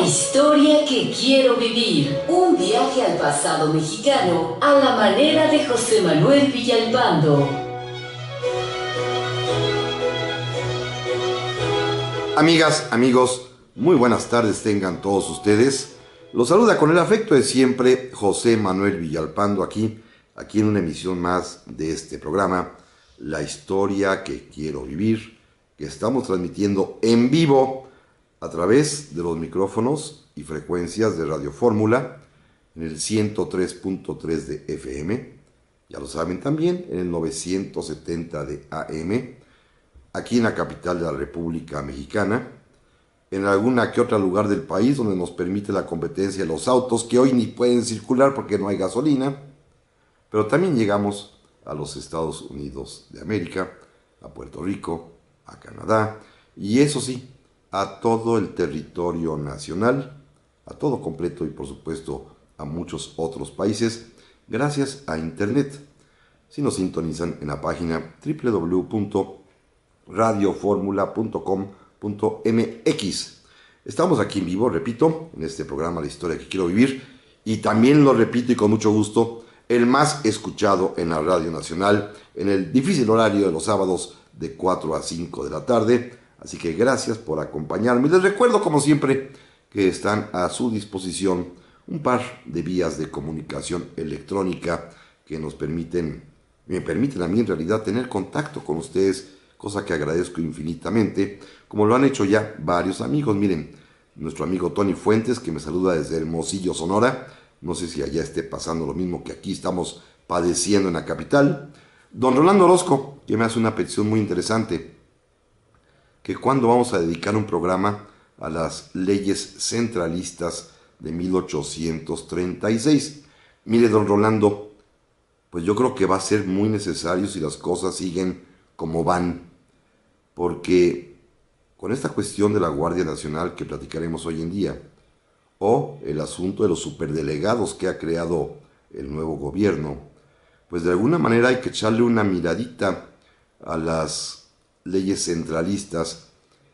historia que quiero vivir. Un viaje al pasado mexicano a la manera de José Manuel Villalpando. Amigas, amigos, muy buenas tardes tengan todos ustedes. Los saluda con el afecto de siempre José Manuel Villalpando aquí en una emisión más de este programa, La historia que quiero vivir, que estamos transmitiendo en vivo a través de los micrófonos y frecuencias de Radio Fórmula en el 103.3 de FM, ya lo saben también, en el 970 de AM, aquí en la capital de la República Mexicana, en alguna que otra lugar del país donde nos permite la competencia de los autos que hoy ni pueden circular porque no hay gasolina, pero también llegamos a los Estados Unidos de América, a Puerto Rico, a Canadá, y eso sí, a todo el territorio nacional, a todo completo y por supuesto a muchos otros países, gracias a Internet. Si nos sintonizan en la página www.radioformula.com.mx. Estamos aquí en vivo, repito, en este programa La historia que quiero vivir, y también lo repito y con mucho gusto, el más escuchado en la Radio Nacional, en el difícil horario de los sábados de 4 a 5 de la tarde. Así que gracias por acompañarme. Les recuerdo, como siempre, que están a su disposición un par de vías de comunicación electrónica que me permiten a mí en realidad tener contacto con ustedes, cosa que agradezco infinitamente, como lo han hecho ya varios amigos. Miren, nuestro amigo Tony Fuentes, que me saluda desde Hermosillo, Sonora. No sé si allá esté pasando lo mismo que aquí estamos padeciendo en la capital. Don Rolando Orozco, que me hace una petición muy interesante, que cuando vamos a dedicar un programa a las leyes centralistas de 1836. Mire, don Rolando, pues yo creo que va a ser muy necesario si las cosas siguen como van, porque con esta cuestión de la Guardia Nacional que platicaremos hoy en día, o el asunto de los superdelegados que ha creado el nuevo gobierno, pues de alguna manera hay que echarle una miradita a las leyes centralistas,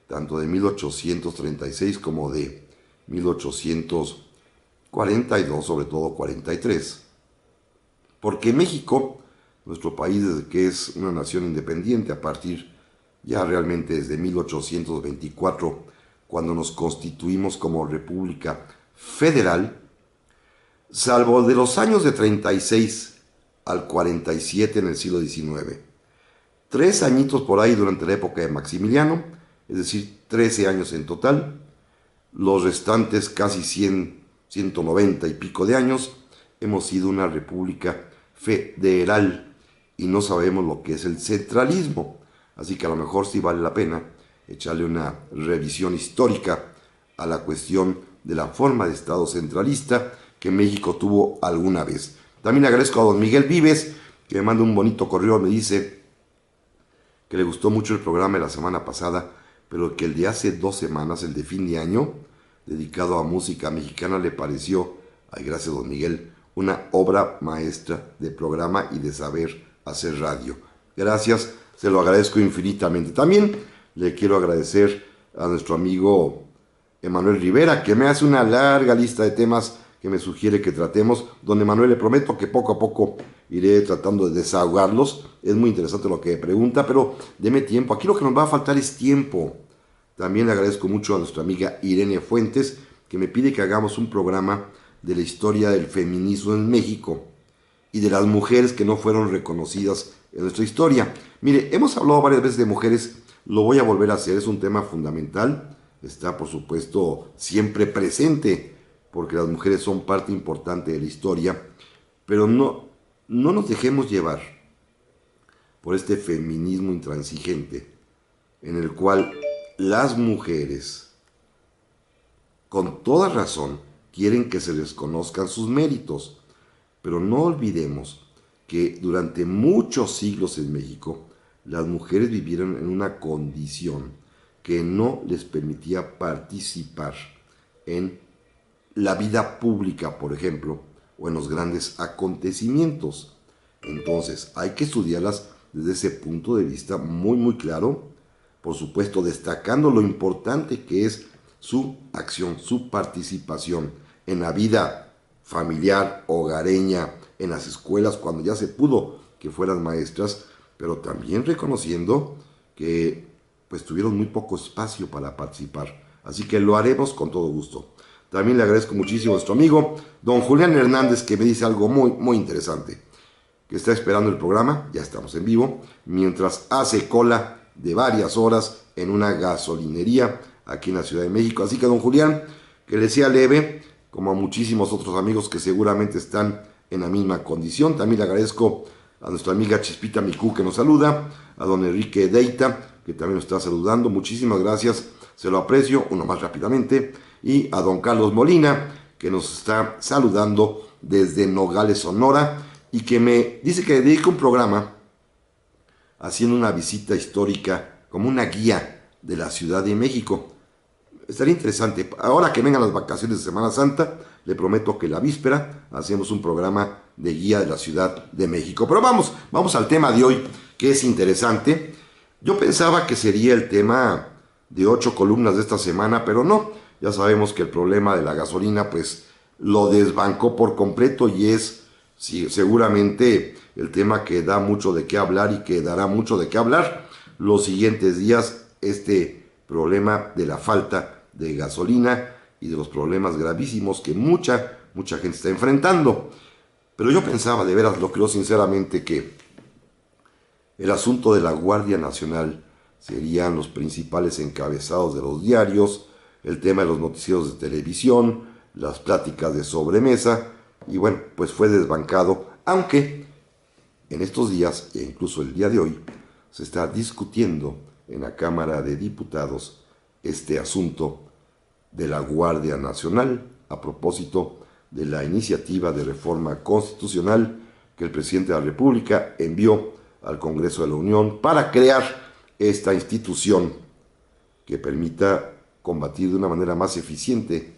tanto de 1836 como de 1842, sobre todo 43. Porque México, nuestro país desde que es una nación independiente, a partir ya realmente desde 1824, cuando nos constituimos como República Federal, salvo de los años de 36 al 47 en el siglo XIX, 3 añitos por ahí durante la época de Maximiliano, es decir, 13 años en total, los restantes casi 190 y pico de años, hemos sido una república federal y no sabemos lo que es el centralismo, así que a lo mejor sí vale la pena echarle una revisión histórica a la cuestión de la forma de Estado centralista que México tuvo alguna vez. También agradezco a don Miguel Vives, que me manda un bonito correo, me dice que le gustó mucho el programa de la semana pasada, pero que el de hace 2 semanas, el de fin de año, dedicado a música mexicana, le pareció, ay gracias don Miguel, una obra maestra de programa y de saber hacer radio. Gracias, se lo agradezco infinitamente. También le quiero agradecer a nuestro amigo Emanuel Rivera, que me hace una larga lista de temas que me sugiere que tratemos. Don Emanuel, le prometo que poco a poco iré tratando de desahogarlos. Es muy interesante lo que pregunta, pero deme tiempo. Aquí lo que nos va a faltar es tiempo. También le agradezco mucho a nuestra amiga Irene Fuentes, que me pide que hagamos un programa de la historia del feminismo en México y de las mujeres que no fueron reconocidas en nuestra historia. Mire, hemos hablado varias veces de mujeres, lo voy a volver a hacer, es un tema fundamental, está por supuesto siempre presente, porque las mujeres son parte importante de la historia, pero no nos dejemos llevar por este feminismo intransigente, en el cual las mujeres, con toda razón, quieren que se les conozcan sus méritos, pero no olvidemos que durante muchos siglos en México, las mujeres vivieron en una condición que no les permitía participar en la vida pública, por ejemplo, o en los grandes acontecimientos. Entonces, hay que estudiarlas desde ese punto de vista muy, muy claro, por supuesto, destacando lo importante que es su acción, su participación en la vida familiar, hogareña, en las escuelas, cuando ya se pudo que fueran maestras, pero también reconociendo que pues tuvieron muy poco espacio para participar. Así que lo haremos con todo gusto. También le agradezco muchísimo a nuestro amigo don Julián Hernández, que me dice algo muy interesante, que está esperando el programa, ya estamos en vivo, mientras hace cola de varias horas en una gasolinería aquí en la Ciudad de México. Así que don Julián, que le sea leve, como a muchísimos otros amigos que seguramente están en la misma condición. También le agradezco a nuestra amiga Chispita Micú, que nos saluda, a don Enrique Deita, que también nos está saludando. Muchísimas gracias, se lo aprecio, uno más rápidamente. Y a don Carlos Molina, que nos está saludando desde Nogales, Sonora, y que me dice que dedica un programa haciendo una visita histórica como una guía de la Ciudad de México. Estaría interesante. Ahora que vengan las vacaciones de Semana Santa, le prometo que la víspera hacemos un programa de guía de la Ciudad de México. Pero vamos al tema de hoy, que es interesante. Yo pensaba que sería el tema de 8 columnas de esta semana, pero no. Ya sabemos que el problema de la gasolina pues lo desbancó por completo y es seguramente el tema que da mucho de qué hablar y que dará mucho de qué hablar los siguientes días, este problema de la falta de gasolina y de los problemas gravísimos que mucha gente está enfrentando. Pero yo pensaba, de veras, lo creo sinceramente, que el asunto de la Guardia Nacional serían los principales encabezados de los diarios, el tema de los noticieros de televisión, las pláticas de sobremesa, y bueno, pues fue desbancado, aunque en estos días, e incluso el día de hoy, se está discutiendo en la Cámara de Diputados este asunto de la Guardia Nacional a propósito de la iniciativa de reforma constitucional que el presidente de la República envió al Congreso de la Unión para crear esta institución que permita combatir de una manera más eficiente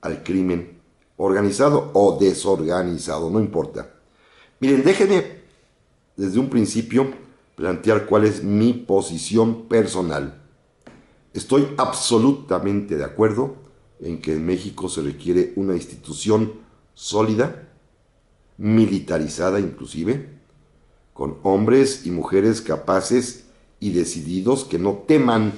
al crimen organizado o desorganizado, no importa. Miren, déjenme desde un principio plantear cuál es mi posición personal. Estoy absolutamente de acuerdo en que en México se requiere una institución sólida, militarizada inclusive, con hombres y mujeres capaces y decididos que no teman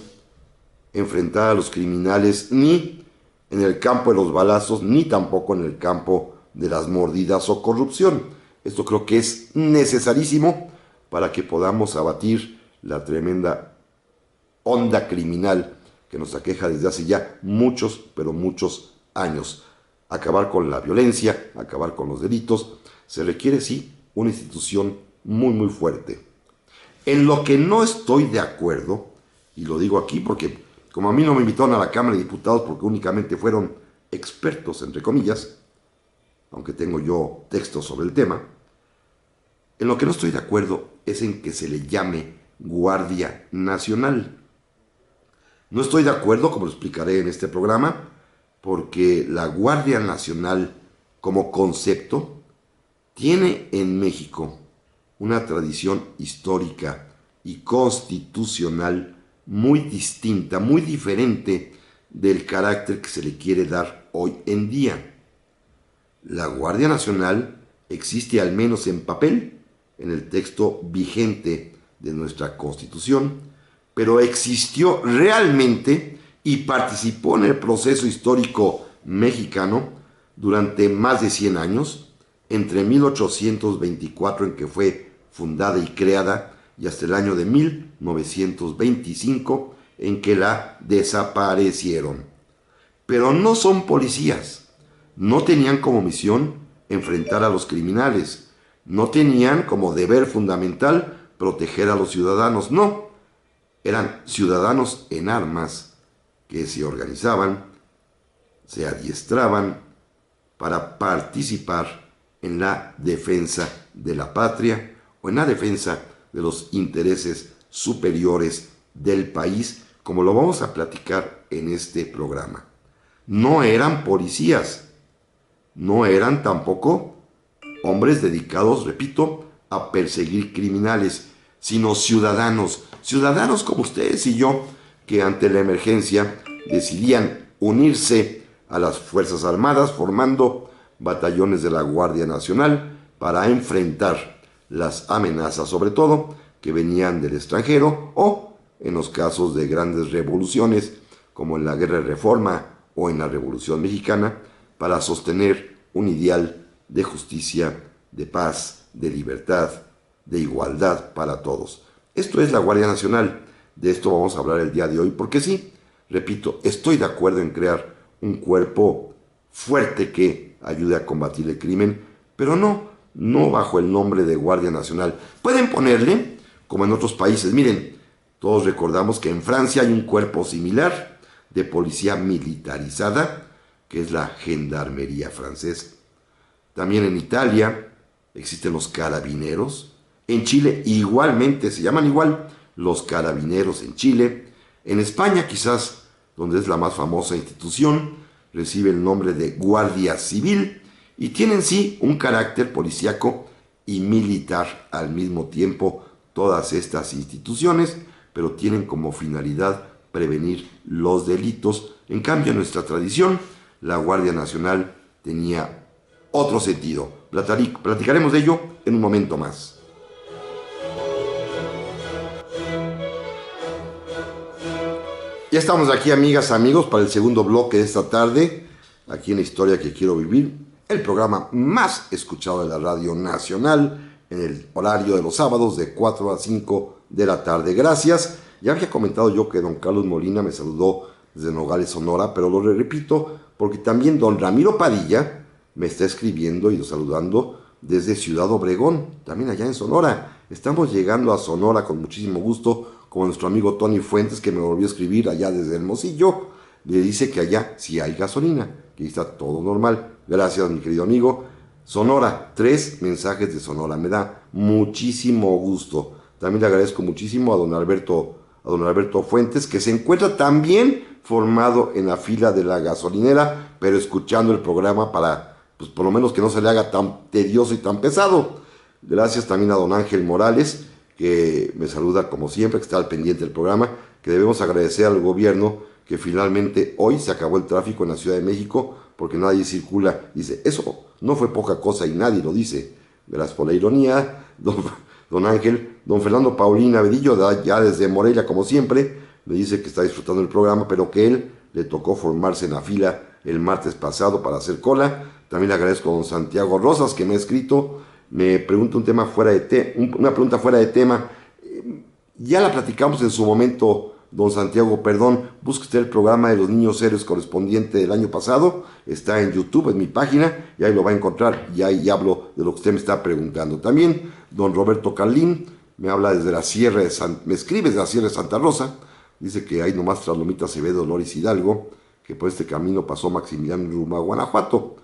enfrentar a los criminales ni en el campo de los balazos, ni tampoco en el campo de las mordidas o corrupción. Esto creo que es necesarísimo para que podamos abatir la tremenda onda criminal que nos aqueja desde hace ya muchos, pero muchos años. Acabar con la violencia, acabar con los delitos, se requiere sí una institución muy fuerte. En lo que no estoy de acuerdo, y lo digo aquí porque como a mí no me invitaron a la Cámara de Diputados porque únicamente fueron expertos, entre comillas, aunque tengo yo textos sobre el tema, en lo que no estoy de acuerdo es en que se le llame Guardia Nacional. No estoy de acuerdo, como lo explicaré en este programa, porque la Guardia Nacional como concepto tiene en México una tradición histórica y constitucional muy distinta, muy diferente del carácter que se le quiere dar hoy en día. La Guardia Nacional existe al menos en papel, en el texto vigente de nuestra Constitución, pero existió realmente y participó en el proceso histórico mexicano durante más de 100 años, entre 1824 en que fue fundada y creada y hasta el año de 1925 en que la desaparecieron. Pero no son policías, no tenían como misión enfrentar a los criminales, no tenían como deber fundamental proteger a los ciudadanos, no, eran ciudadanos en armas que se organizaban, se adiestraban para participar en la defensa de la patria o en la defensa de los intereses superiores del país, como lo vamos a platicar en este programa. No eran policías, no eran tampoco hombres dedicados, repito, a perseguir criminales, sino ciudadanos como ustedes y yo, que ante la emergencia decidían unirse a las Fuerzas Armadas formando batallones de la Guardia Nacional para enfrentar las amenazas, sobre todo, que venían del extranjero o en los casos de grandes revoluciones, como en la Guerra de Reforma o en la Revolución Mexicana, para sostener un ideal de justicia, de paz, de libertad, de igualdad para todos. Esto es la Guardia Nacional. De esto vamos a hablar el día de hoy, porque sí, repito, estoy de acuerdo en crear un cuerpo fuerte que ayude a combatir el crimen, pero no bajo el nombre de Guardia Nacional. Pueden ponerle, como en otros países, miren, todos recordamos que en Francia hay un cuerpo similar de policía militarizada, que es la Gendarmería francesa. También en Italia existen los carabineros. En Chile igualmente, se llaman igual los carabineros en Chile. En España, quizás, donde es la más famosa institución, recibe el nombre de Guardia Civil y tienen sí un carácter policíaco y militar al mismo tiempo todas estas instituciones, pero tienen como finalidad prevenir los delitos. En cambio, en nuestra tradición, la Guardia Nacional tenía otro sentido. Platicaremos de ello en un momento más. Ya estamos aquí, amigas, amigos, para el segundo bloque de esta tarde, aquí en La Historia que Quiero Vivir, el programa más escuchado de la Radio Nacional, en el horario de los sábados de 4 a 5 de la tarde. Gracias. Ya había comentado yo que don Carlos Molina me saludó desde Nogales, Sonora, pero lo repito porque también don Ramiro Padilla me está escribiendo y saludando desde Ciudad Obregón, también allá en Sonora. Estamos llegando a Sonora con muchísimo gusto, como nuestro amigo Tony Fuentes, que me volvió a escribir allá desde Hermosillo. Le dice que allá sí hay gasolina, que está todo normal. Gracias, mi querido amigo. Sonora, 3 mensajes de Sonora, me da muchísimo gusto. También le agradezco muchísimo a don Alberto Fuentes, que se encuentra también formado en la fila de la gasolinera, pero escuchando el programa para, pues por lo menos que no se le haga tan tedioso y tan pesado. Gracias también a don Ángel Morales, que me saluda como siempre, que está al pendiente del programa, que debemos agradecer al gobierno que finalmente hoy se acabó el tráfico en la Ciudad de México, porque nadie circula. Dice, eso no fue poca cosa y nadie lo dice. Gracias por la ironía, don Ángel. Don Fernando Paulín Abedillo, ya desde Morelia, como siempre, me dice que está disfrutando del programa, pero que él le tocó formarse en la fila el martes pasado para hacer cola. También le agradezco a don Santiago Rosas, que me ha escrito, me pregunta una pregunta fuera de tema. Ya la platicamos en su momento, don Santiago, perdón. Busque usted el programa de los niños héroes correspondiente del año pasado, está en YouTube, en mi página, y ahí lo va a encontrar, y ahí hablo de lo que usted me está preguntando. También don Roberto Carlín me habla desde la Sierra me escribe desde la Sierra de Santa Rosa, dice que ahí nomás tras Lomita Acevedo, Dolores Hidalgo, que por este camino pasó Maximiliano rumbo a Guanajuato,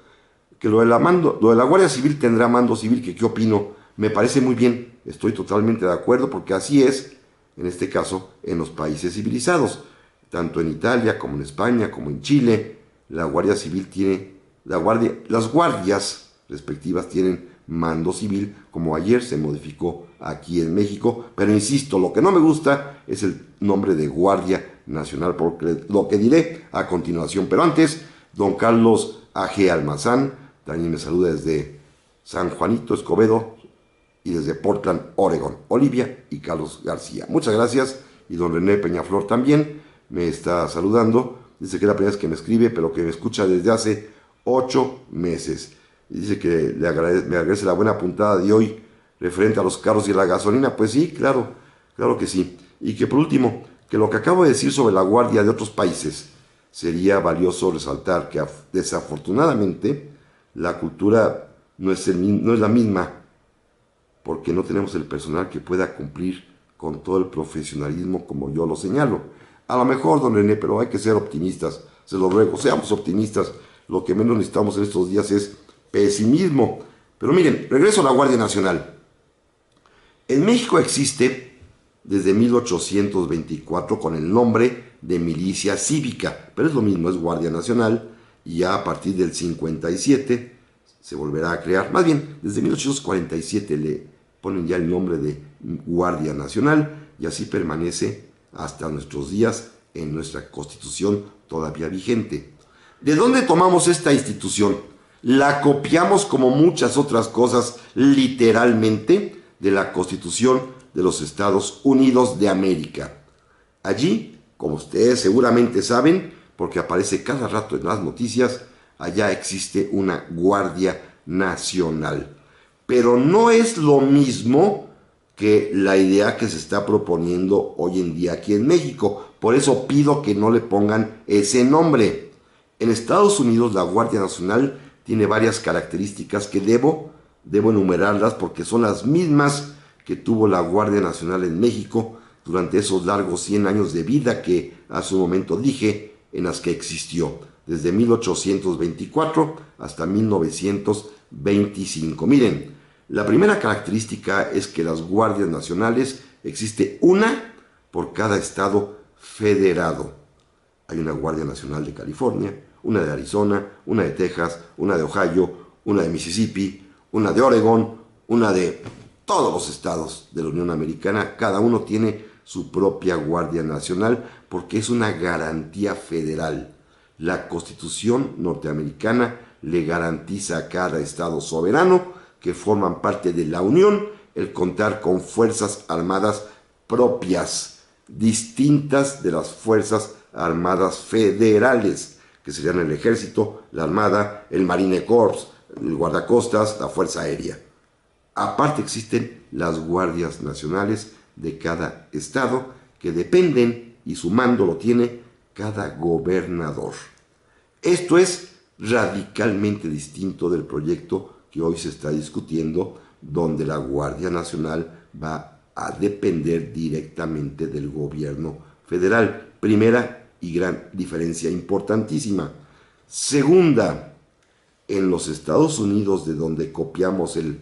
que lo de la Guardia Civil tendrá mando civil, que qué opino. Me parece muy bien, estoy totalmente de acuerdo, porque así es, en este caso, en los países civilizados, tanto en Italia como en España, como en Chile, la Guardia Civil tiene, las guardias respectivas tienen mando civil, como ayer se modificó aquí en México, pero insisto, lo que no me gusta es el nombre de Guardia Nacional, porque lo que diré a continuación. Pero antes, don Carlos A.G. Almazán también me saluda desde San Juanito, Escobedo, y desde Portland, Oregon, Olivia y Carlos García. Muchas gracias. Y don René Peñaflor también me está saludando. Dice que es la primera vez que me escribe, pero que me escucha desde hace 8 meses. Y dice que me agradece la buena puntada de hoy referente a los carros y la gasolina. Pues sí, claro que sí. Y que por último, que lo que acabo de decir sobre la guardia de otros países, sería valioso resaltar que desafortunadamente la cultura no es la misma, porque no tenemos el personal que pueda cumplir con todo el profesionalismo como yo lo señalo. A lo mejor, don René, pero hay que ser optimistas, se lo ruego, seamos optimistas. Lo que menos necesitamos en estos días es pesimismo. Pero miren, regreso a la Guardia Nacional. En México existe desde 1824 con el nombre de Milicia Cívica, pero es lo mismo, es Guardia Nacional, y ya a partir del 57 se volverá a crear, más bien, desde 1847 le ponen ya el nombre de Guardia Nacional, y así permanece hasta nuestros días en nuestra Constitución todavía vigente. ¿De dónde tomamos esta institución? La copiamos, como muchas otras cosas, literalmente de la Constitución de los Estados Unidos de América. Allí, como ustedes seguramente saben, porque aparece cada rato en las noticias, allá existe una Guardia Nacional. Pero no es lo mismo que la idea que se está proponiendo hoy en día aquí en México. Por eso pido que no le pongan ese nombre. En Estados Unidos la Guardia Nacional tiene varias características que debo enumerarlas porque son las mismas que tuvo la Guardia Nacional en México durante esos largos 100 años de vida que hace un momento dije en las que existió, desde 1824 hasta 1925. Miren, la primera característica es que las guardias nacionales existe una por cada estado federado. Hay una Guardia Nacional de California, una de Arizona, una de Texas, una de Ohio, una de Mississippi, una de Oregon, una de todos los estados de la Unión Americana. Cada uno tiene su propia Guardia Nacional porque es una garantía federal. La Constitución norteamericana le garantiza a cada estado soberano que forman parte de la Unión el contar con fuerzas armadas propias, distintas de las fuerzas armadas federales, que serían el Ejército, la Armada, el Marine Corps, el Guardacostas, la Fuerza Aérea. Aparte existen las guardias nacionales de cada estado que dependen y su mando lo tiene cada gobernador. Esto es radicalmente distinto del proyecto que hoy se está discutiendo, donde la Guardia Nacional va a depender directamente del gobierno federal. Primera y gran diferencia importantísima. Segunda, en los Estados Unidos, de donde copiamos el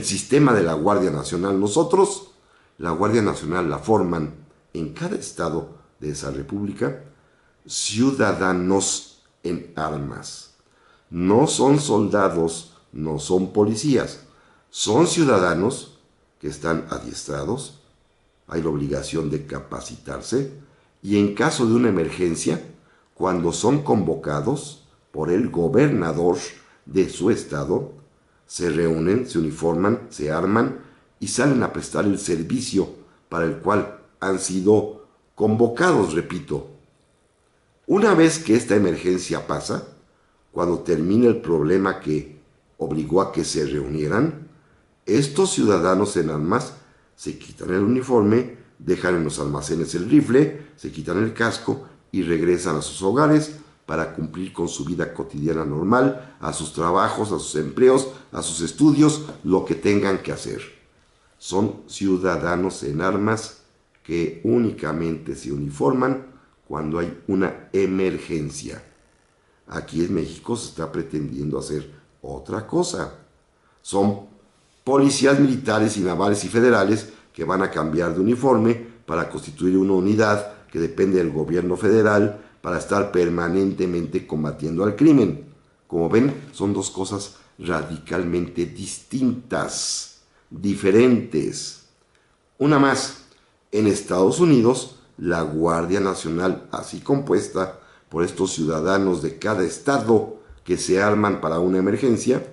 sistema de la Guardia Nacional, nosotros, la Guardia Nacional la forman en cada estado de esa república ciudadanos en armas. No son soldados, no son policías, son ciudadanos que están adiestrados, hay la obligación de capacitarse y en caso de una emergencia, cuando son convocados por el gobernador de su estado, se reúnen, se uniforman, se arman y salen a prestar el servicio para el cual han sido convocados, repito. Una vez que esta emergencia pasa, cuando termina el problema que obligó a que se reunieran, estos ciudadanos en armas se quitan el uniforme, dejan en los almacenes el rifle, se quitan el casco y regresan a sus hogares para cumplir con su vida cotidiana normal, a sus trabajos, a sus empleos, a sus estudios, lo que tengan que hacer. Son ciudadanos en armas que únicamente se uniforman cuando hay una emergencia. Aquí en México se está pretendiendo hacer otra cosa. Son policías militares y navales y federales que van a cambiar de uniforme para constituir una unidad que depende del gobierno federal para estar permanentemente combatiendo al crimen. Como ven, son dos cosas radicalmente distintas, diferentes. Una más, en Estados Unidos, la Guardia Nacional, así compuesta por estos ciudadanos de cada estado que se arman para una emergencia,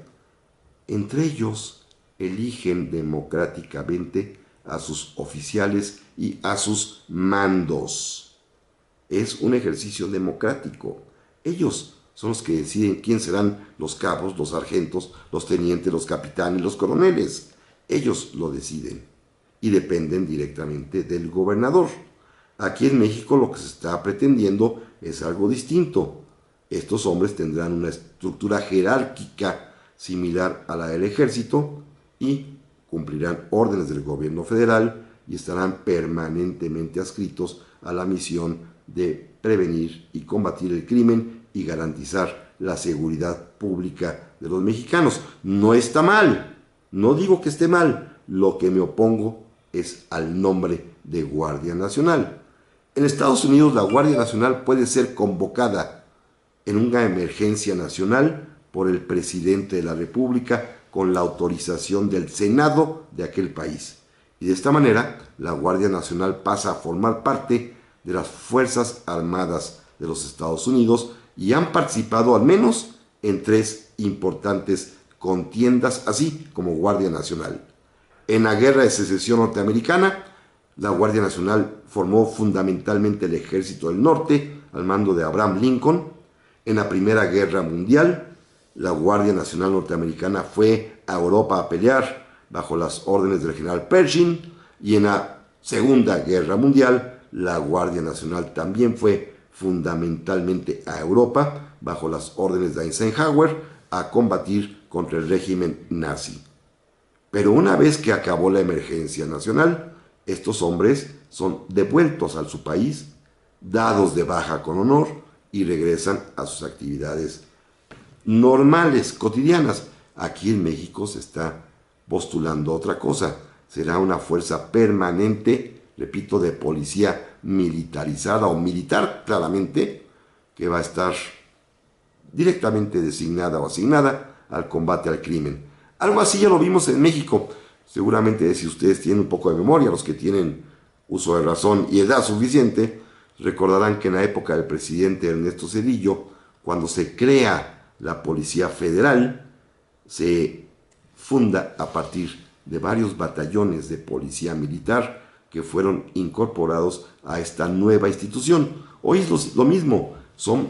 entre ellos eligen democráticamente a sus oficiales y a sus mandos. Es un ejercicio democrático. Ellos son los que deciden quién serán los cabos, los sargentos, los tenientes, los capitanes, los coroneles. Ellos lo deciden y dependen directamente del gobernador. Aquí en México lo que se está pretendiendo es algo distinto. Estos hombres tendrán una estructura jerárquica similar a la del ejército y cumplirán órdenes del gobierno federal y estarán permanentemente adscritos a la misión de prevenir y combatir el crimen y garantizar la seguridad pública de los mexicanos. No está mal, no digo que esté mal, lo que me opongo es al nombre de Guardia Nacional. En Estados Unidos la Guardia Nacional puede ser convocada en una emergencia nacional por el presidente de la República con la autorización del Senado de aquel país. Y de esta manera la Guardia Nacional pasa a formar parte de las Fuerzas Armadas de los Estados Unidos y han participado al menos en 3 importantes contiendas, así como Guardia Nacional. En la Guerra de Secesión Norteamericana, la Guardia Nacional formó fundamentalmente el Ejército del Norte, al mando de Abraham Lincoln. En la Primera Guerra Mundial, la Guardia Nacional Norteamericana fue a Europa a pelear bajo las órdenes del general Pershing, y en la Segunda Guerra Mundial, la Guardia Nacional también fue fundamentalmente a Europa bajo las órdenes de Eisenhower a combatir contra el régimen nazi. Pero una vez que acabó la emergencia nacional, estos hombres son devueltos a su país, dados de baja con honor y regresan a sus actividades normales, cotidianas. Aquí en México se está postulando otra cosa. Será una fuerza permanente, repito, de policía militarizada o militar, claramente, que va a estar directamente designada o asignada al combate al crimen. Algo así ya lo vimos en México. Seguramente si ustedes tienen un poco de memoria, los que tienen uso de razón y edad suficiente, recordarán que en la época del presidente Ernesto Zedillo, cuando se crea la Policía Federal, se funda a partir de varios batallones de policía militar que fueron incorporados a esta nueva institución. Hoy es lo mismo, son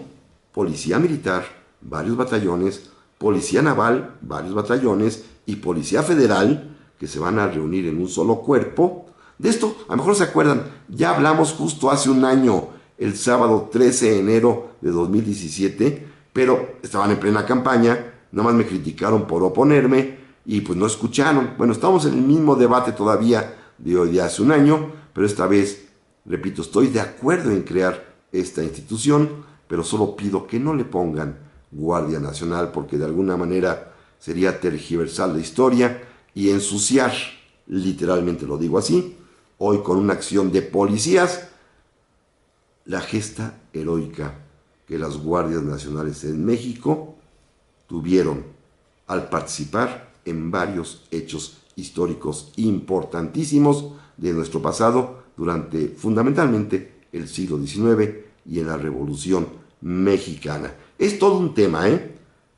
policía militar, varios batallones, policía naval, varios batallones, y policía federal, que se van a reunir en un solo cuerpo. De esto, a lo mejor se acuerdan, ya hablamos justo hace un año, el sábado 13 de enero de 2017, pero estaban en plena campaña, nada más me criticaron por oponerme, y pues no escucharon. Bueno, estamos en el mismo debate todavía de hoy de hace un año, pero esta vez, repito, estoy de acuerdo en crear esta institución, pero solo pido que no le pongan Guardia Nacional, porque de alguna manera sería tergiversar la historia y ensuciar, literalmente lo digo así, hoy con una acción de policías, la gesta heroica que las Guardias Nacionales en México tuvieron al participar en varios hechos históricos importantísimos de nuestro pasado durante fundamentalmente el siglo XIX y en la Revolución Mexicana. Es todo un tema,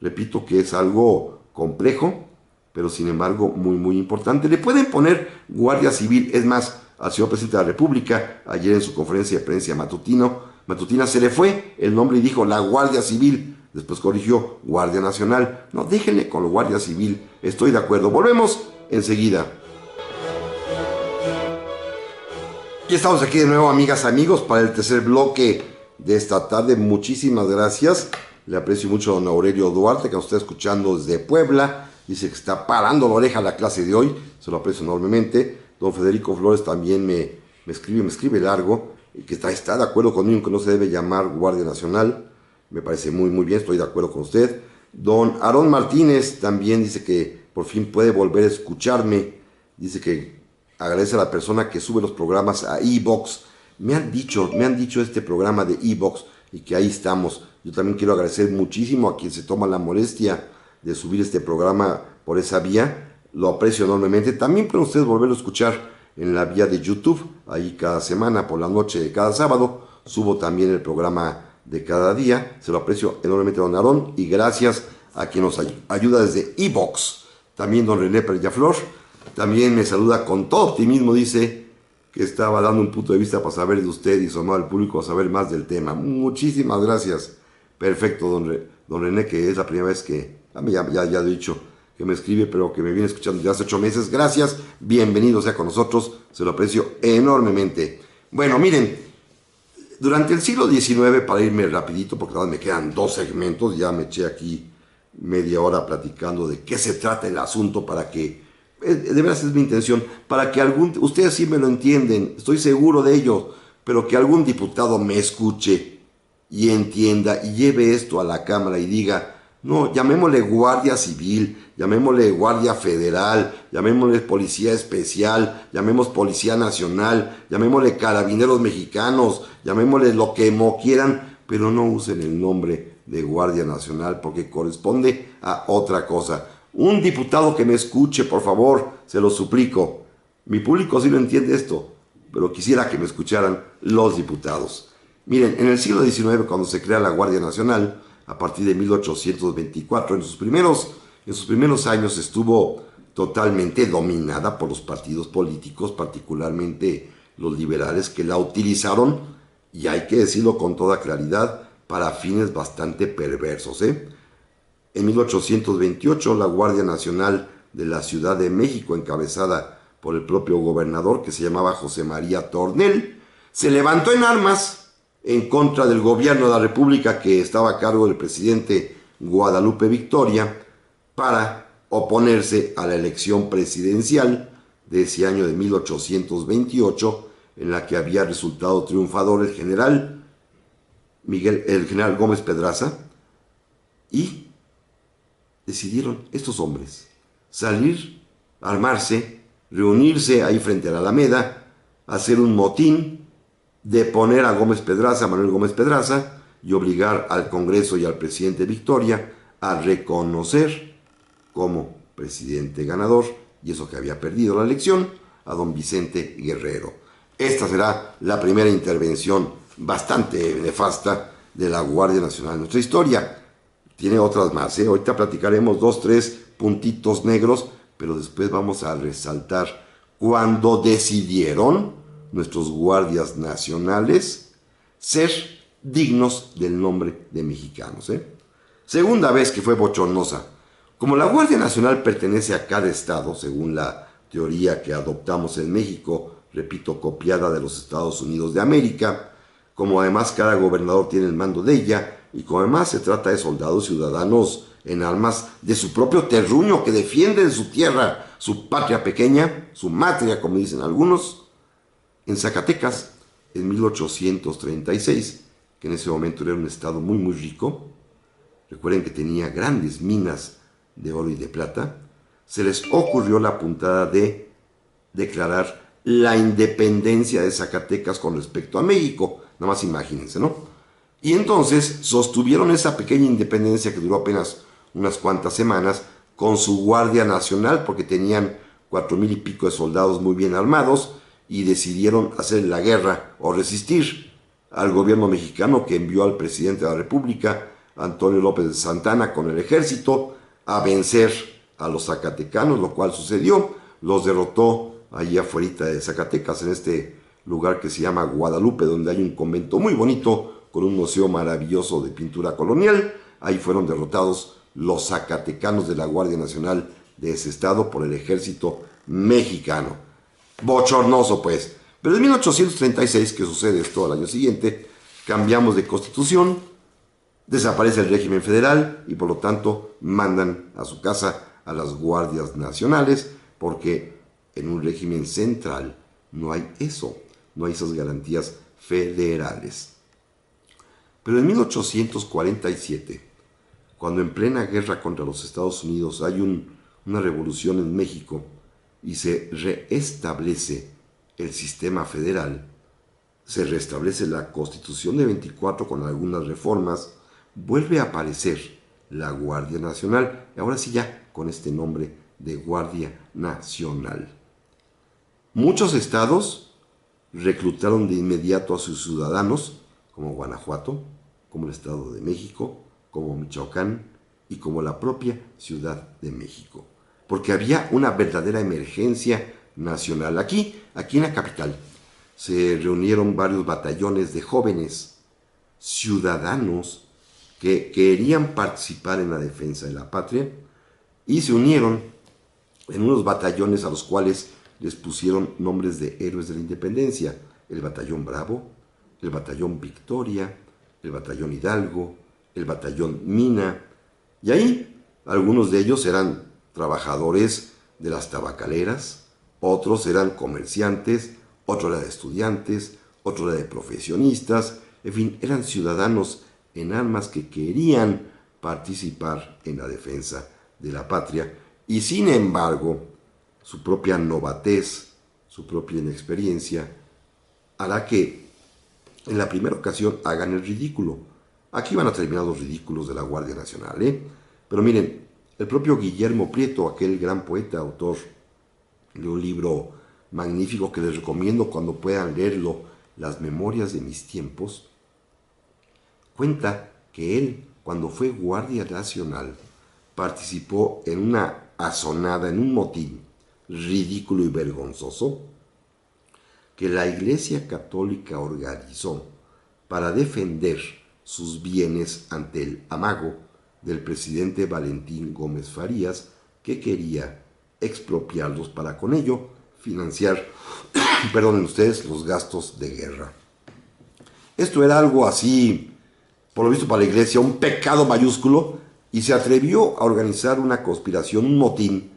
repito que es algo complejo, pero sin embargo muy importante. Le pueden poner Guardia Civil, es más, al señor presidente de la República, ayer en su conferencia de prensa matutina se le fue el nombre y dijo la Guardia Civil, después corrigió Guardia Nacional. No, déjenle con la Guardia Civil, estoy de acuerdo. Volvemos enseguida. Y estamos aquí de nuevo, amigas, amigos, para el tercer bloque de esta tarde. Muchísimas gracias. Le aprecio mucho a don Aurelio Duarte, que nos está escuchando desde Puebla. Dice que está parando la oreja a la clase de hoy. Se lo aprecio enormemente. Don Federico Flores también me escribe largo, que está de acuerdo conmigo que no se debe llamar Guardia Nacional. Me parece muy bien, estoy de acuerdo con usted. Don Aarón Martínez también dice que por fin puede volver a escucharme. Dice que agradece a la persona que sube los programas a iVoox. Me han dicho este programa de iVoox y que ahí estamos. Yo también quiero agradecer muchísimo a quien se toma la molestia de subir este programa por esa vía. Lo aprecio enormemente. También pueden ustedes volverlo a escuchar en la vía de YouTube. Ahí cada semana, por la noche de cada sábado, subo también el programa de cada día. Se lo aprecio enormemente, don Aarón, y gracias a quien nos ayuda desde iVoox. También don René Perellaflor. También me saluda con todo optimismo, dice que estaba dando un punto de vista para saber de usted y su amable público, a saber más del tema. Muchísimas gracias. Perfecto, don René, que es la primera vez que, ya he dicho, que me escribe, pero que me viene escuchando desde hace 8 meses. Gracias, bienvenido sea con nosotros, se lo aprecio enormemente. Bueno, miren, durante el siglo XIX, para irme rapidito, porque ahora me quedan 2 segmentos, ya me eché aquí media hora platicando de qué se trata el asunto para que, de veras es mi intención, para que ustedes sí me lo entienden, estoy seguro de ello, pero que algún diputado me escuche y entienda y lleve esto a la Cámara y diga, no, llamémosle Guardia Civil, llamémosle Guardia Federal, llamémosle Policía Especial, llamemos Policía Nacional, llamémosle Carabineros Mexicanos, llamémosle lo que quieran, pero no usen el nombre de Guardia Nacional porque corresponde a otra cosa. Un diputado que me escuche, por favor, se lo suplico. Mi público sí lo entiende esto, pero quisiera que me escucharan los diputados. Miren, en el siglo XIX, cuando se crea la Guardia Nacional, a partir de 1824, en sus primeros años estuvo totalmente dominada por los partidos políticos, particularmente los liberales, que la utilizaron, y hay que decirlo con toda claridad, para fines bastante perversos. En 1828, la Guardia Nacional de la Ciudad de México, encabezada por el propio gobernador, que se llamaba José María Tornel, se levantó en armas en contra del gobierno de la República, que estaba a cargo del presidente Guadalupe Victoria, para oponerse a la elección presidencial de ese año de 1828, en la que había resultado triunfador el general Gómez Pedraza, y decidieron estos hombres salir, armarse, reunirse ahí frente a la Alameda, hacer un motín, deponer a Manuel Gómez Pedraza, y obligar al Congreso y al presidente Victoria a reconocer como presidente ganador, y eso que había perdido la elección, a don Vicente Guerrero. Esta será la primera intervención bastante nefasta de la Guardia Nacional en nuestra historia. Tiene otras más, ahorita platicaremos 2, 3 puntitos negros, pero después vamos a resaltar cuando decidieron nuestros guardias nacionales ser dignos del nombre de mexicanos. Segunda vez que fue bochornosa. Como la Guardia Nacional pertenece a cada estado, según la teoría que adoptamos en México, repito, copiada de los Estados Unidos de América, como además cada gobernador tiene el mando de ella, y como además se trata de soldados ciudadanos en armas de su propio terruño, que defienden su tierra, su patria pequeña, su matria, como dicen algunos, en Zacatecas, en 1836, que en ese momento era un estado muy muy rico, recuerden que tenía grandes minas de oro y de plata, se les ocurrió la puntada de declarar la independencia de Zacatecas con respecto a México. Nada más imagínense, ¿no? Y entonces sostuvieron esa pequeña independencia, que duró apenas unas cuantas semanas, con su Guardia Nacional, porque tenían 4,000 y pico de soldados muy bien armados, y decidieron hacer la guerra o resistir al gobierno mexicano, que envió al presidente de la República, Antonio López de Santana, con el ejército a vencer a los zacatecanos, lo cual sucedió. Los derrotó allí afuera de Zacatecas, en este lugar que se llama Guadalupe, donde hay un convento muy bonito con un museo maravilloso de pintura colonial. Ahí fueron derrotados los zacatecanos de la Guardia Nacional de ese estado por el ejército mexicano. Bochornoso, pues. Pero en 1836, que sucede esto al año siguiente, cambiamos de constitución, desaparece el régimen federal y por lo tanto mandan a su casa a las guardias nacionales, porque en un régimen central no hay eso, no hay esas garantías federales. Pero en 1847, cuando en plena guerra contra los Estados Unidos hay una revolución en México y se reestablece el sistema federal, se restablece la Constitución de 24 con algunas reformas, vuelve a aparecer la Guardia Nacional, y ahora sí ya con este nombre de Guardia Nacional. Muchos estados reclutaron de inmediato a sus ciudadanos, como Guanajuato, como el Estado de México, como Michoacán y como la propia Ciudad de México, porque había una verdadera emergencia nacional. Aquí en la capital se reunieron varios batallones de jóvenes ciudadanos que querían participar en la defensa de la patria, y se unieron en unos batallones a los cuales les pusieron nombres de héroes de la independencia: el Batallón Bravo, el Batallón Victoria, el Batallón Hidalgo, el Batallón Mina. Y ahí algunos de ellos eran trabajadores de las tabacaleras, otros eran comerciantes, otros eran estudiantes, otros eran profesionistas, en fin, eran ciudadanos en armas que querían participar en la defensa de la patria, y sin embargo su propia novatez, su propia inexperiencia hará que en la primera ocasión hagan el ridículo. Aquí van a terminar los ridículos de la Guardia Nacional, Pero miren, el propio Guillermo Prieto, aquel gran poeta, autor de un libro magnífico que les recomiendo cuando puedan leerlo, Las Memorias de mis tiempos, cuenta que él, cuando fue guardia nacional, participó en una asonada, en un motín ridículo y vergonzoso que la Iglesia Católica organizó para defender sus bienes ante el amago del presidente Valentín Gómez Farías, que quería expropiarlos para con ello financiar, perdonen ustedes, los gastos de guerra. Esto era algo así, por lo visto para la Iglesia, un pecado mayúsculo, y se atrevió a organizar una conspiración, un motín,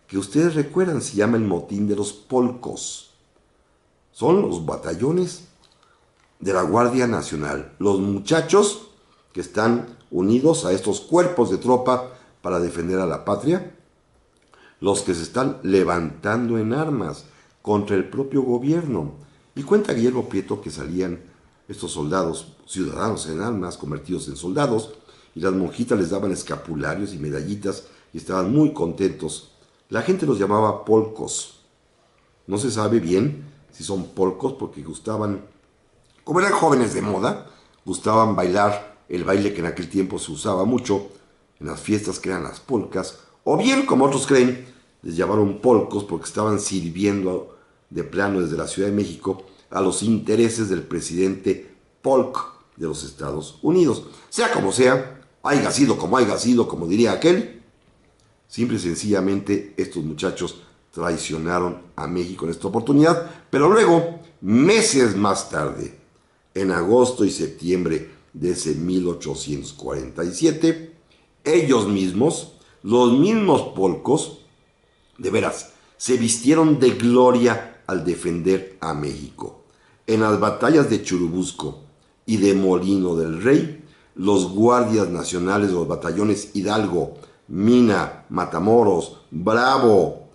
que ustedes recuerdan, se llama el motín de los polcos. Son los batallones de la Guardia Nacional, los muchachos que están unidos a estos cuerpos de tropa para defender a la patria, los que se están levantando en armas contra el propio gobierno. Y cuenta Guillermo Prieto que salían estos soldados, ciudadanos en armas, convertidos en soldados, y las monjitas les daban escapularios y medallitas y estaban muy contentos. La gente los llamaba polcos. No se sabe bien si son polcos porque gustaban, como eran jóvenes de moda, gustaban bailar el baile que en aquel tiempo se usaba mucho en las fiestas, que eran las polcas, o bien, como otros creen, les llamaron polcos porque estaban sirviendo de plano desde la Ciudad de México a los intereses del presidente Polk de los Estados Unidos. Sea, haya sido, como diría aquel, simple y sencillamente estos muchachos traicionaron a México en esta oportunidad, pero luego, meses más tarde, en agosto y septiembre de ese 1847, ellos mismos, los mismos polcos, de veras, se vistieron de gloria al defender a México. En las batallas de Churubusco y de Molino del Rey, los guardias nacionales de los batallones Hidalgo, Mina, Matamoros, Bravo,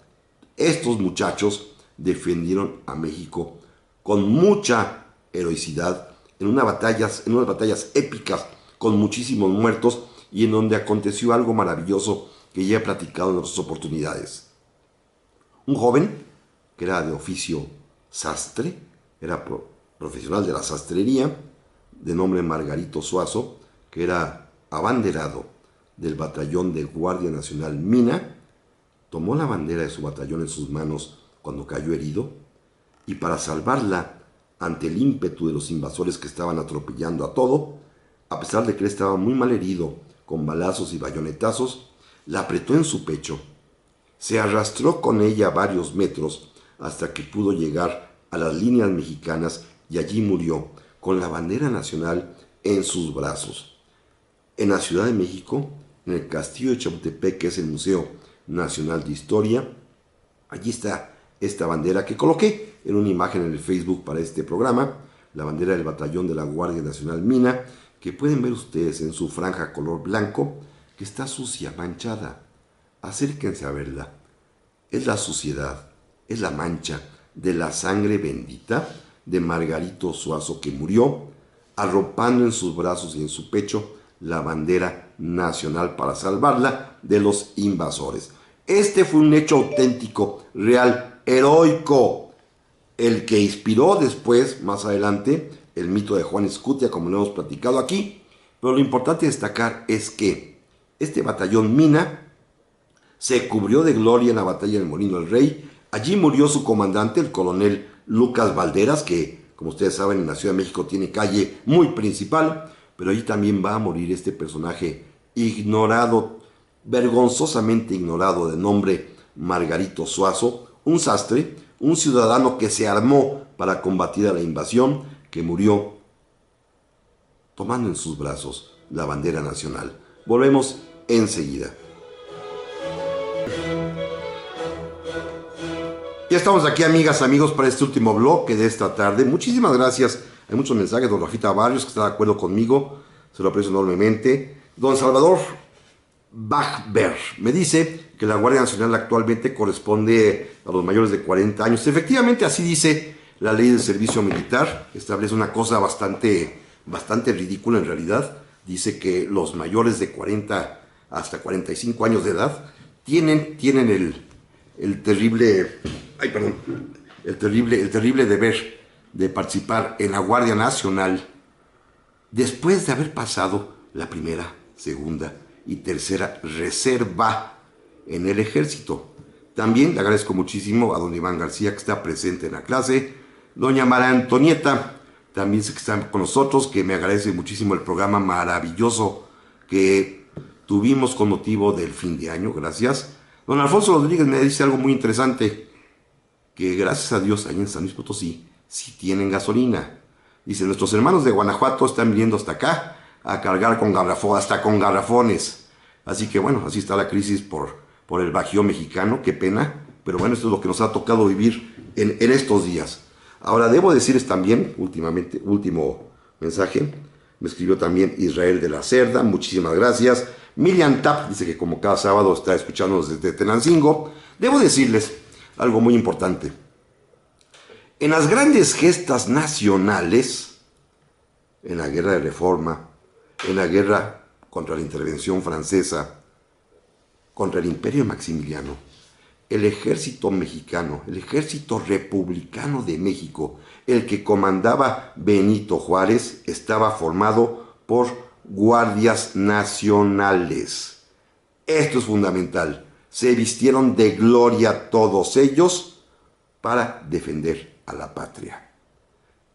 estos muchachos defendieron a México con mucha heroicidad en unas batallas épicas con muchísimos muertos y en donde aconteció algo maravilloso que ya he platicado en otras oportunidades. Un joven que era de oficio sastre, era profesional de la sastrería, de nombre Margarito Suazo, que era abanderado del batallón de Guardia Nacional Mina, tomó la bandera de su batallón en sus manos cuando cayó herido, y para salvarla ante el ímpetu de los invasores que estaban atropellando a todo, a pesar de que él estaba muy mal herido, con balazos y bayonetazos, la apretó en su pecho, se arrastró con ella varios metros hasta que pudo llegar a las líneas mexicanas y allí murió con la bandera nacional en sus brazos. En la Ciudad de México, en el Castillo de Chapultepec, que es el Museo Nacional de Historia, allí está esta bandera que coloqué en una imagen en el Facebook para este programa, la bandera del batallón de la Guardia Nacional Mina, que pueden ver ustedes en su franja color blanco, que está sucia, manchada. Acérquense a verla. Es la suciedad, es la mancha de la sangre bendita de Margarito Suazo, que murió arropando en sus brazos y en su pecho la bandera nacional para salvarla de los invasores. Este fue un hecho auténtico, real, heroico, el que inspiró después, más adelante, el mito de Juan Escutia, como lo hemos platicado aquí. Pero lo importante destacar es que este batallón Mina se cubrió de gloria en la batalla del Molino del Rey. Allí murió su comandante, el coronel Lucas Valderas, que, como ustedes saben, en la Ciudad de México tiene calle muy principal, pero allí también va a morir este personaje ignorado, vergonzosamente ignorado, de nombre Margarito Suazo, un sastre, un ciudadano que se armó para combatir a la invasión, que murió tomando en sus brazos la bandera nacional. Volvemos enseguida. Ya estamos aquí, amigas, amigos, para este último bloque de esta tarde. Muchísimas gracias. Hay muchos mensajes. Don Rafita Barrios, que está de acuerdo conmigo, se lo aprecio enormemente. Don Salvador Bachber me dice que la Guardia Nacional actualmente corresponde a los mayores de 40 años. Efectivamente, así dice la ley del servicio militar. Establece una cosa bastante ridícula en realidad. Dice que los mayores de 40 hasta 45 años de edad tienen el terrible deber de participar en la Guardia Nacional después de haber pasado la primera, segunda y tercera reserva en el ejército. También le agradezco muchísimo a don Iván García, que está presente en la clase, doña María Antonieta, también sé que están con nosotros, que me agradece muchísimo el programa maravilloso que tuvimos con motivo del fin de año, gracias. Don Alfonso Rodríguez me dice algo muy interesante, que gracias a Dios ahí en San Luis Potosí sí tienen gasolina. Dice, nuestros hermanos de Guanajuato están viniendo hasta acá a cargar con hasta con garrafones. Así que bueno, así está la crisis por el Bajío mexicano, qué pena, pero bueno, esto es lo que nos ha tocado vivir en estos días. Ahora, debo decirles también, último mensaje, me escribió también Israel de la Cerda, muchísimas gracias. Miriam Tap dice que como cada sábado está escuchándonos desde Tenancingo. Debo decirles algo muy importante. En las grandes gestas nacionales, en la guerra de Reforma, en la guerra contra la intervención francesa, contra el imperio de Maximiliano, el ejército mexicano, el ejército republicano de México, el que comandaba Benito Juárez, estaba formado por guardias nacionales. Esto es fundamental. Se vistieron de gloria todos ellos para defender a la patria.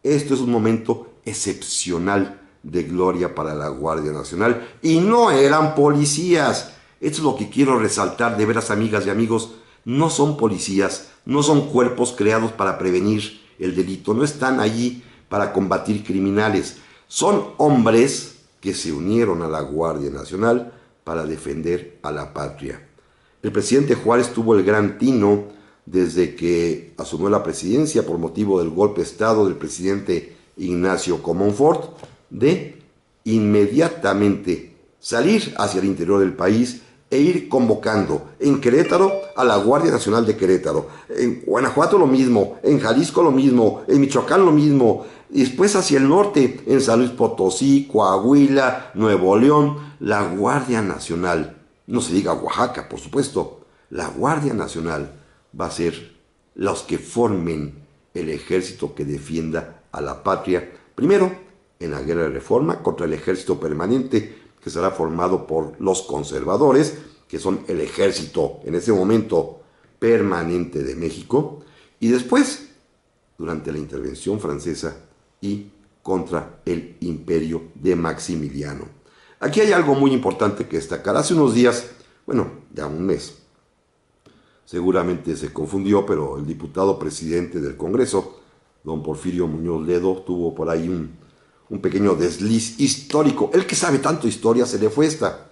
Esto es un momento excepcional de gloria para la Guardia Nacional y no eran policías. Esto es lo que quiero resaltar, de veras, amigas y amigos. No son policías, no son cuerpos creados para prevenir el delito, no están allí para combatir criminales. Son hombres que se unieron a la Guardia Nacional para defender a la patria. El presidente Juárez tuvo el gran tino desde que asumió la presidencia por motivo del golpe de Estado del presidente Ignacio Comonfort de inmediatamente salir hacia el interior del país e ir convocando en Querétaro a la Guardia Nacional de Querétaro, en Guanajuato lo mismo, en Jalisco lo mismo, en Michoacán lo mismo, y después hacia el norte, en San Luis Potosí, Coahuila, Nuevo León, la Guardia Nacional, no se diga Oaxaca, por supuesto, la Guardia Nacional va a ser los que formen el ejército que defienda a la patria, primero en la guerra de Reforma contra el ejército permanente, que será formado por los conservadores, que son el ejército en ese momento permanente de México, y después, durante la intervención francesa y contra el imperio de Maximiliano. Aquí hay algo muy importante que destacar. Hace unos días, bueno, ya un mes, seguramente se confundió, pero el diputado presidente del Congreso, don Porfirio Muñoz Ledo, tuvo por ahí un pequeño desliz histórico. El que sabe tanto historia se le fue esta.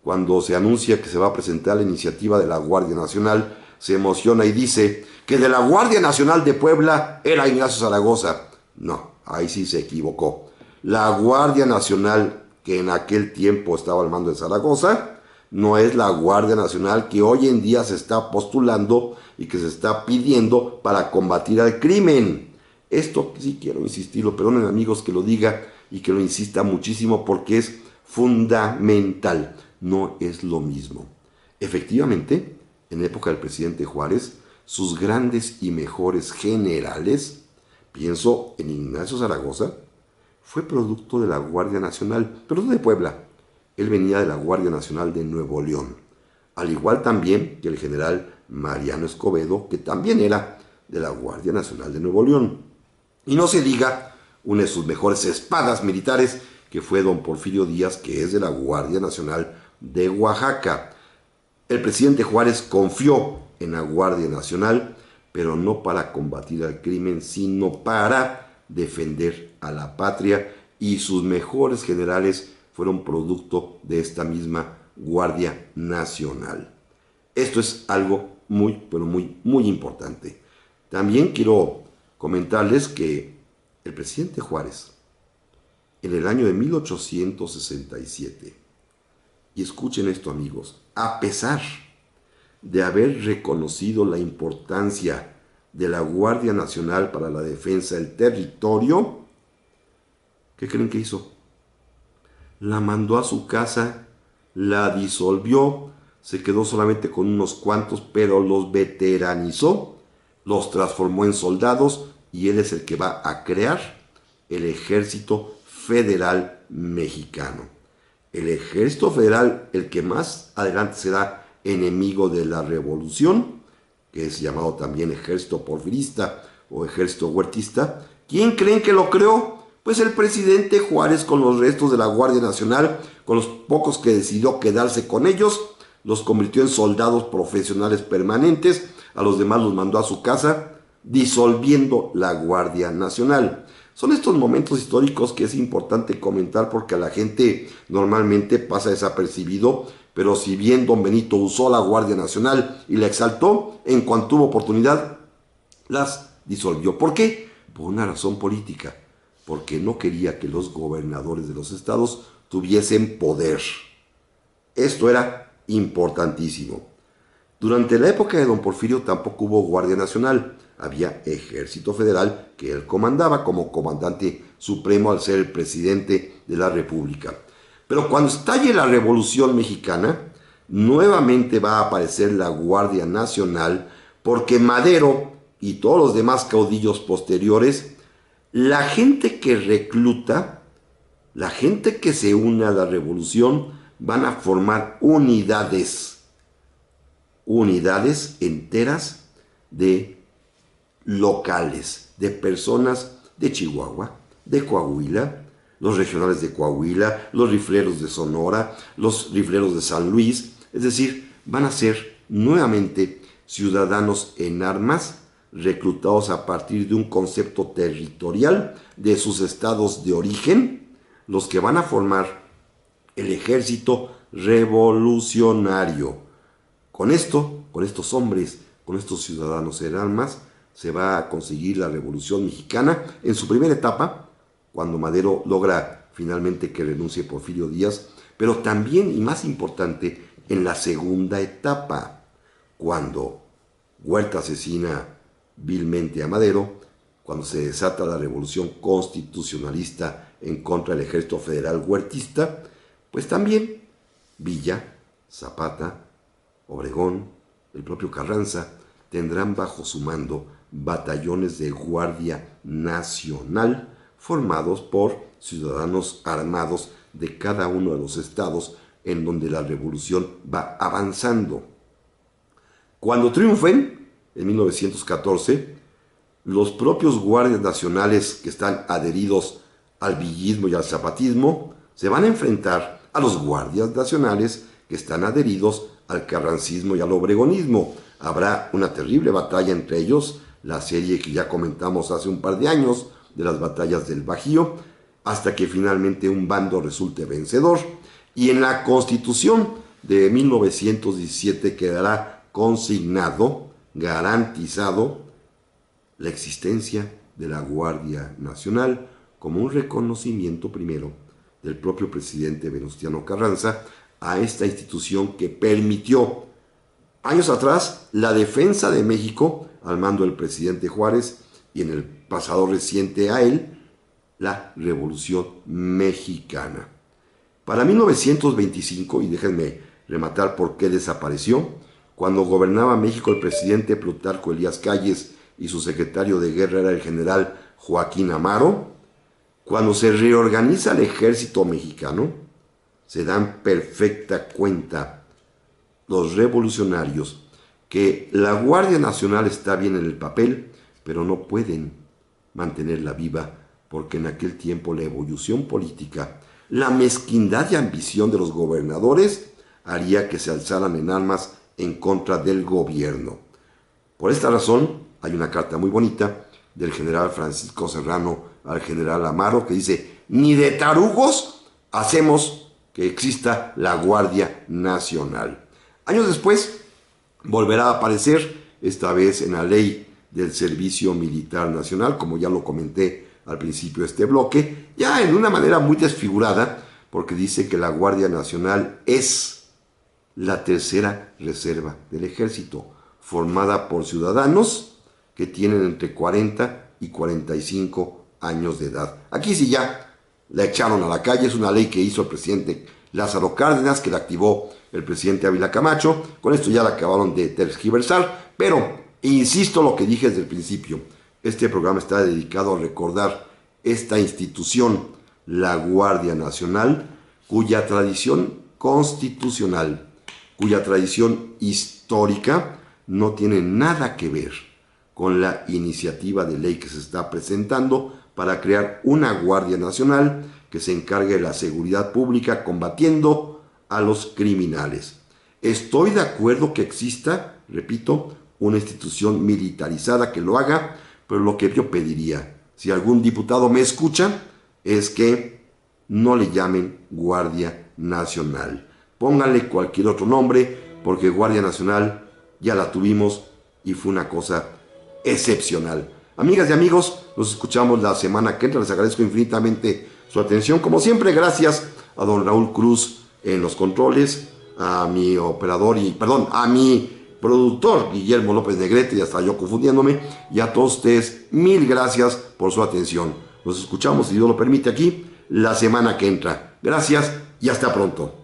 Cuando se anuncia que se va a presentar la iniciativa de la Guardia Nacional, se emociona y dice que de la Guardia Nacional de Puebla era Ignacio Zaragoza. No, ahí sí se equivocó. La Guardia Nacional que en aquel tiempo estaba al mando de Zaragoza no es la Guardia Nacional que hoy en día se está postulando y que se está pidiendo para combatir al crimen. Esto sí quiero insistirlo, perdonen amigos que lo diga y que lo insista muchísimo porque es fundamental, no es lo mismo. Efectivamente, en época del presidente Juárez, sus grandes y mejores generales, pienso en Ignacio Zaragoza, fue producto de la Guardia Nacional, pero no de Puebla. Él venía de la Guardia Nacional de Nuevo León, al igual también que el general Mariano Escobedo, que también era de la Guardia Nacional de Nuevo León. Y no se diga una de sus mejores espadas militares, que fue don Porfirio Díaz, que es de la Guardia Nacional de Oaxaca. El presidente Juárez confió en la Guardia Nacional, pero no para combatir al crimen, sino para defender a la patria, y sus mejores generales fueron producto de esta misma Guardia Nacional. Esto es algo muy, pero muy importante. También quiero comentarles que el presidente Juárez, en el año de 1867, y escuchen esto amigos, a pesar de haber reconocido la importancia de la Guardia Nacional para la defensa del territorio, ¿qué creen que hizo? La mandó a su casa, la disolvió, se quedó solamente con unos cuantos, pero los veteranizó, los transformó en soldados, y él es el que va a crear el ejército Federal Mexicano. El Ejército Federal, el que más adelante será enemigo de la revolución, que es llamado también Ejército Porfirista o Ejército Huertista. ¿Quién creen que lo creó? Pues el presidente Juárez, con los restos de la Guardia Nacional, con los pocos que decidió quedarse con ellos, los convirtió en soldados profesionales permanentes, a los demás los mandó a su casa, disolviendo la Guardia Nacional. Son estos momentos históricos que es importante comentar porque a la gente normalmente pasa desapercibido, pero si bien don Benito usó la Guardia Nacional y la exaltó, en cuanto tuvo oportunidad, las disolvió. ¿Por qué? Por una razón política, porque no quería que los gobernadores de los estados tuviesen poder. Esto era importantísimo. Durante la época de don Porfirio tampoco hubo Guardia Nacional, había Ejército Federal que él comandaba como comandante supremo al ser el presidente de la República. Pero cuando estalle la Revolución Mexicana, nuevamente va a aparecer la Guardia Nacional porque Madero y todos los demás caudillos posteriores, la gente que recluta, la gente que se une a la revolución, van a formar unidades enteras de locales, de personas de Chihuahua, de Coahuila, los regionales de Coahuila, los rifleros de Sonora, los rifleros de San Luis, es decir, van a ser nuevamente ciudadanos en armas, reclutados a partir de un concepto territorial de sus estados de origen, los que van a formar el ejército revolucionario. Con estos hombres, con estos ciudadanos en armas, se va a conseguir la Revolución Mexicana en su primera etapa, cuando Madero logra finalmente que renuncie Porfirio Díaz, pero también, y más importante, en la segunda etapa, cuando Huerta asesina vilmente a Madero, cuando se desata la revolución constitucionalista en contra del ejército federal huertista, pues también Villa, Zapata, Obregón, el propio Carranza, tendrán bajo su mando batallones de Guardia Nacional formados por ciudadanos armados de cada uno de los estados en donde la revolución va avanzando. Cuando triunfen, en 1914, los propios guardias nacionales que están adheridos al villismo y al zapatismo se van a enfrentar a los guardias nacionales que están adheridos al carrancismo y al obregonismo. Habrá una terrible batalla entre ellos, la serie que ya comentamos hace un par de años de las batallas del Bajío, hasta que finalmente un bando resulte vencedor, y en la Constitución de 1917 quedará consignado, garantizado, la existencia de la Guardia Nacional como un reconocimiento primero del propio presidente Venustiano Carranza a esta institución que permitió años atrás la defensa de México al mando del presidente Juárez y en el pasado reciente a él la Revolución Mexicana. Para 1925, y déjenme rematar por qué desapareció, cuando gobernaba México el presidente Plutarco Elías Calles y su secretario de guerra era el general Joaquín Amaro, cuando se reorganiza el ejército mexicano, se dan perfecta cuenta los revolucionarios que la Guardia Nacional está bien en el papel, pero no pueden mantenerla viva, porque en aquel tiempo la evolución política, la mezquindad y ambición de los gobernadores haría que se alzaran en armas en contra del gobierno. Por esta razón, hay una carta muy bonita del general Francisco Serrano al general Amaro que dice: ni de tarugos hacemos que exista la Guardia Nacional. Años después volverá a aparecer, esta vez en la ley del Servicio Militar Nacional, como ya lo comenté al principio de este bloque, ya en una manera muy desfigurada, porque dice que la Guardia Nacional es la tercera reserva del ejército, formada por ciudadanos que tienen entre 40 y 45 años de edad. Aquí sí ya la echaron a la calle, es una ley que hizo el presidente Lázaro Cárdenas, que la activó el presidente Ávila Camacho. Con esto ya la acabaron de tergiversar, pero insisto lo que dije desde el principio, este programa está dedicado a recordar esta institución, la Guardia Nacional, cuya tradición constitucional, cuya tradición histórica no tiene nada que ver con la iniciativa de ley que se está presentando para crear una Guardia Nacional que se encargue de la seguridad pública combatiendo a los criminales. Estoy de acuerdo que exista, repito, una institución militarizada que lo haga, pero lo que yo pediría, si algún diputado me escucha, es que no le llamen Guardia Nacional. Pónganle cualquier otro nombre, porque Guardia Nacional ya la tuvimos y fue una cosa excepcional. Amigas y amigos, nos escuchamos la semana que entra. Les agradezco infinitamente su atención. Como siempre, gracias a don Raúl Cruz en los controles, a mi operador a mi productor Guillermo López Negrete, ya estaba yo confundiéndome, y a todos ustedes, mil gracias por su atención. Nos escuchamos, si Dios lo permite, aquí la semana que entra. Gracias y hasta pronto.